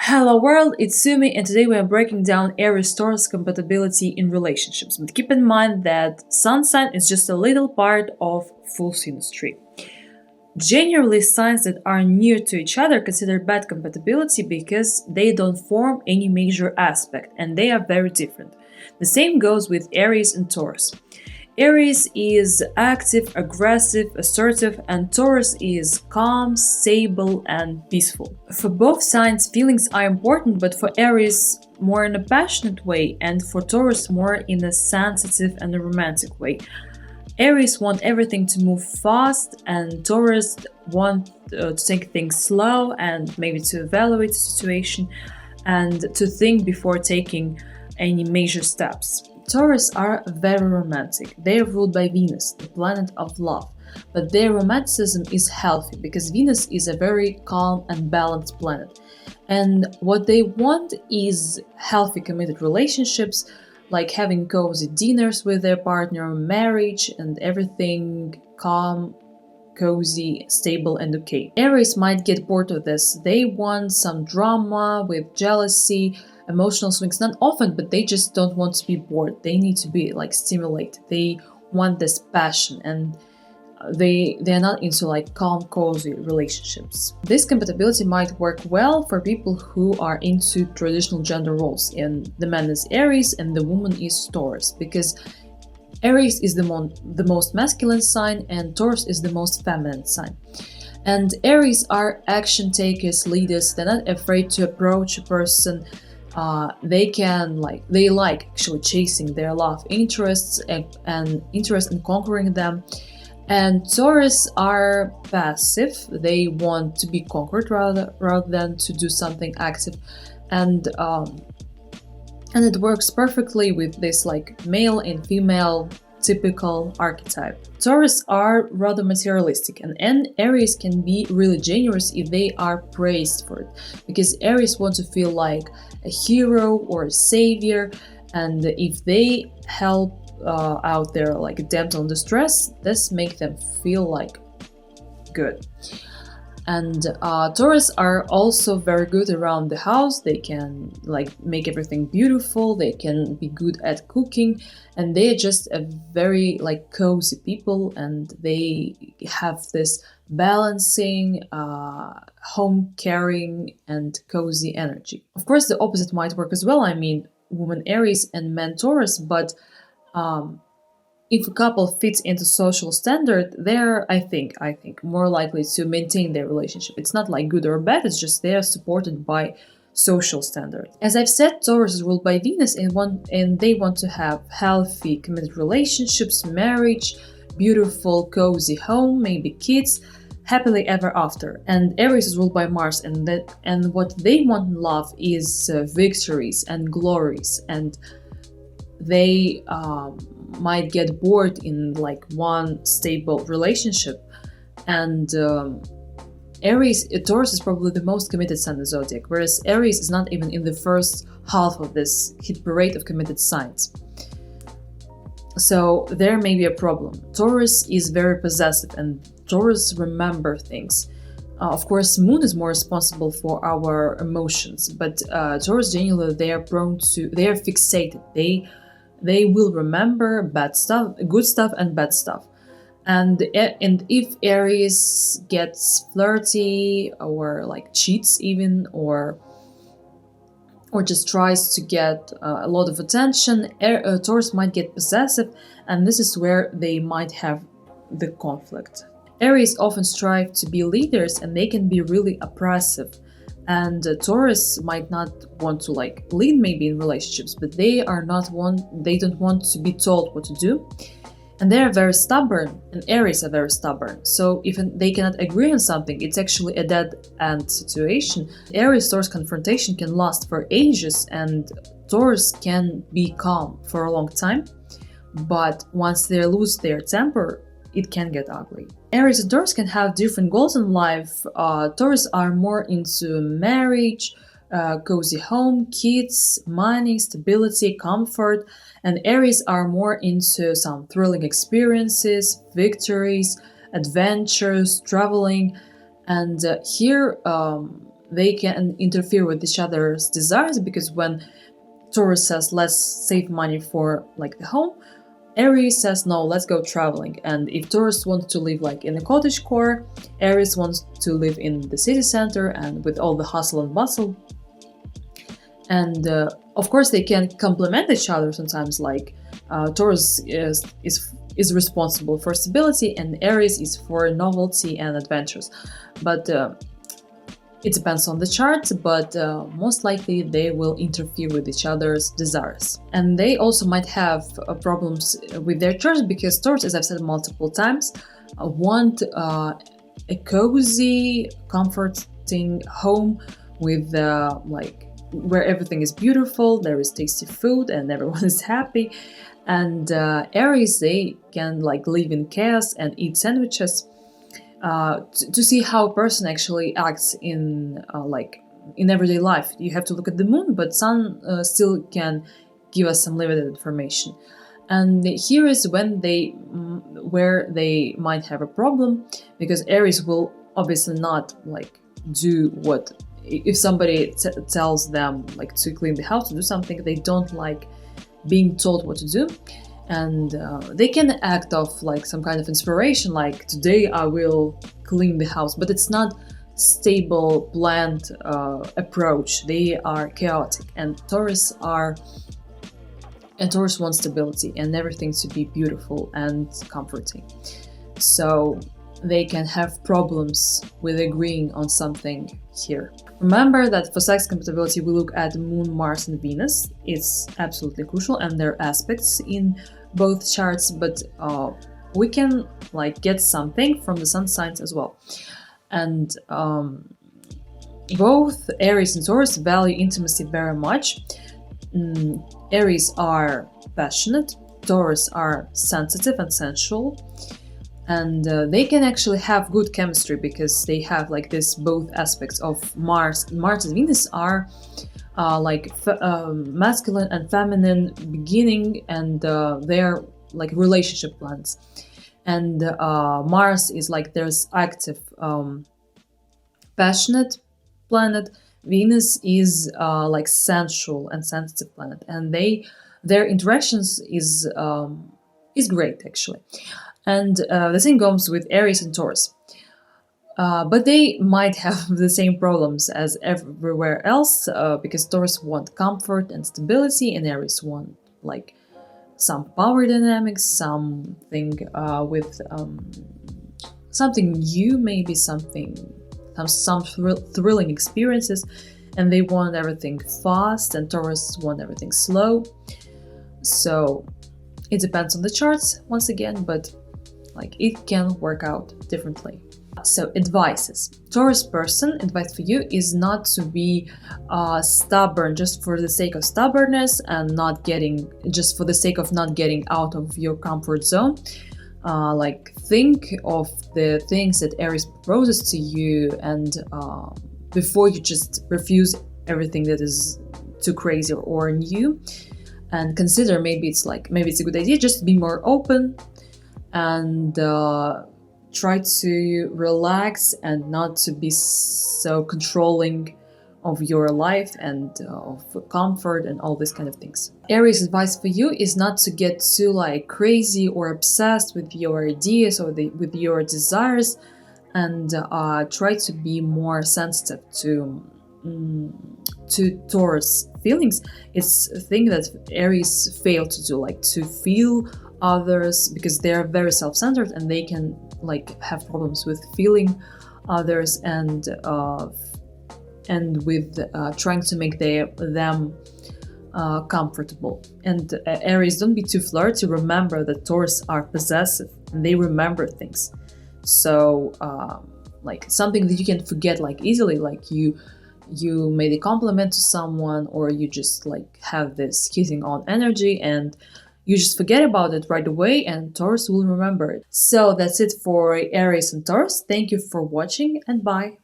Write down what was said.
Hello world, it's Sumi and today we are breaking down Aries Taurus compatibility in relationships. But keep in mind that sun sign is just a little part of full synastry. Generally, signs that are near to each other consider bad compatibility because they don't form any major aspect and they are very different. The same goes with Aries and Taurus. Aries is active, aggressive, assertive, and Taurus is calm, stable, and peaceful. For both signs, feelings are important, but for Aries, more in a passionate way, and for Taurus, more in a sensitive and a romantic way. Aries want everything to move fast, and Taurus want to take things slow and maybe to evaluate the situation and to think before taking any major steps. Taurus are very romantic. They are ruled by Venus, the planet of love. But their romanticism is healthy because Venus is a very calm and balanced planet. And what they want is healthy, committed relationships, like having cozy dinners with their partner, marriage, and everything calm, cozy, stable, and okay. Aries might get bored of this. They want some drama with jealousy, emotional swings, not often, but they just don't want to be bored. They need to be like stimulated. They want this passion and they're not into like calm, cozy relationships. This compatibility might work well for people who are into traditional gender roles, and the man is Aries and the woman is Taurus, because Aries is the most masculine sign and Taurus is the most feminine sign. And Aries are action takers, leaders. They're not afraid to approach a person. They like actually chasing their love interests and interest in conquering them. And Taurus are passive. They want to be conquered rather than to do something active. And it works perfectly with this like male and female typical archetype. Taurus are rather materialistic, and Aries can be really generous if they are praised for it, because Aries want to feel like a hero or a savior, and if they help out their like damsel in distress, this make them feel like good. And Taurus are also very good around the house. They can like make everything beautiful. They can be good at cooking, and they are just a very like cozy people. And they have this balancing, home caring, and cozy energy. Of course, the opposite might work as well. I mean, woman Aries and man Taurus, but if a couple fits into social standard, they're, I think, more likely to maintain their relationship. It's not like good or bad, it's just they're supported by social standard. As I've said, Taurus is ruled by Venus and they want to have healthy, committed relationships, marriage, beautiful, cozy home, maybe kids, happily ever after. And Aries is ruled by Mars, and what they want in love is victories and glories, and they might get bored in like one stable relationship. And Taurus is probably the most committed sign in the zodiac, whereas Aries is not even in the first half of this hit parade of committed signs. So there may be a problem. Taurus is very possessive and Taurus remember things. Of course, Moon is more responsible for our emotions, but Taurus generally they are fixated. They will remember bad stuff, good stuff, and bad stuff. And if Aries gets flirty or like cheats even or just tries to get a lot of attention, Taurus might get possessive, and this is where they might have the conflict. Aries often strive to be leaders, and they can be really oppressive. And Taurus might not want to like lead maybe in relationships, but they don't want to be told what to do. And they are very stubborn, and Aries are very stubborn. So if they cannot agree on something, it's actually a dead end situation. Aries-Taurus confrontation can last for ages, and Taurus can be calm for a long time. But once they lose their temper, it can get ugly. Aries and Taurus can have different goals in life. Taurus are more into marriage, cozy home, kids, money, stability, comfort, and Aries are more into some thrilling experiences, victories, adventures, traveling, and here they can interfere with each other's desires, because when Taurus says let's save money for like the home, Aries says no, let's go traveling. And if Taurus wants to live like in a cottage core, Aries wants to live in the city center and with all the hustle and bustle. And of course they can complement each other sometimes, like Taurus is responsible for stability and Aries is for novelty and adventures. But it depends on the chart, but most likely they will interfere with each other's desires. And they also might have problems with their charts, because Taurus, as I've said multiple times, want a cozy, comforting home with like where everything is beautiful, there is tasty food, and everyone is happy. And Aries, they can like live in chaos and eat sandwiches. To see how a person actually acts in like in everyday life, you have to look at the moon, but sun still can give us some limited information. And here is when where they might have a problem, because Aries will obviously not like do what if somebody tells them like to clean the house, to do something, they don't like being told what to do. And they can act off like some kind of inspiration, like today I will clean the house, but it's not stable, planned approach. They are chaotic, and Taurus wants stability and everything to be beautiful and comforting. So they can have problems with agreeing on something here. Remember that for sex compatibility we look at the Moon, Mars and Venus. It's absolutely crucial, and their aspects in both charts, but we can like get something from the sun signs as well. And both Aries and Taurus value intimacy very much. Aries are passionate, Taurus are sensitive and sensual, and they can actually have good chemistry because they have like this both aspects of Mars. Mars and Venus are like masculine and feminine beginning, and they're like relationship planets. And Mars is like there's active, passionate planet. Venus is like sensual and sensitive planet, and their interactions is great actually. And the same goes with Aries and Taurus. But they might have the same problems as everywhere else, because Taurus want comfort and stability, and Aries want like some power dynamics, something with something new, maybe some thrilling experiences, and they want everything fast, and Taurus want everything slow. So it depends on the charts once again, but like it can work out differently. So advices. Taurus person, advice for you is not to be stubborn just for the sake of stubbornness and just for the sake of not getting out of your comfort zone. Like think of the things that Aries proposes to you, and before you just refuse everything that is too crazy or new, and consider maybe it's a good idea just to be more open and try to relax and not to be so controlling of your life and of comfort and all these kind of things. Aries advice for you is not to get too like crazy or obsessed with your ideas or with your desires, and try to be more sensitive to Taurus feelings. It's a thing that Aries fail to do, like to feel others, because they are very self-centered and they can like have problems with feeling others and with trying to make them comfortable. And Aries, don't be too flirty. Remember that Taurus are possessive and they remember things. So like something that you can forget like easily, like you made a compliment to someone, or you just like have this kissing on energy and you just forget about it right away, and Taurus will remember it. So that's it for Aries and Taurus. Thank you for watching, and bye.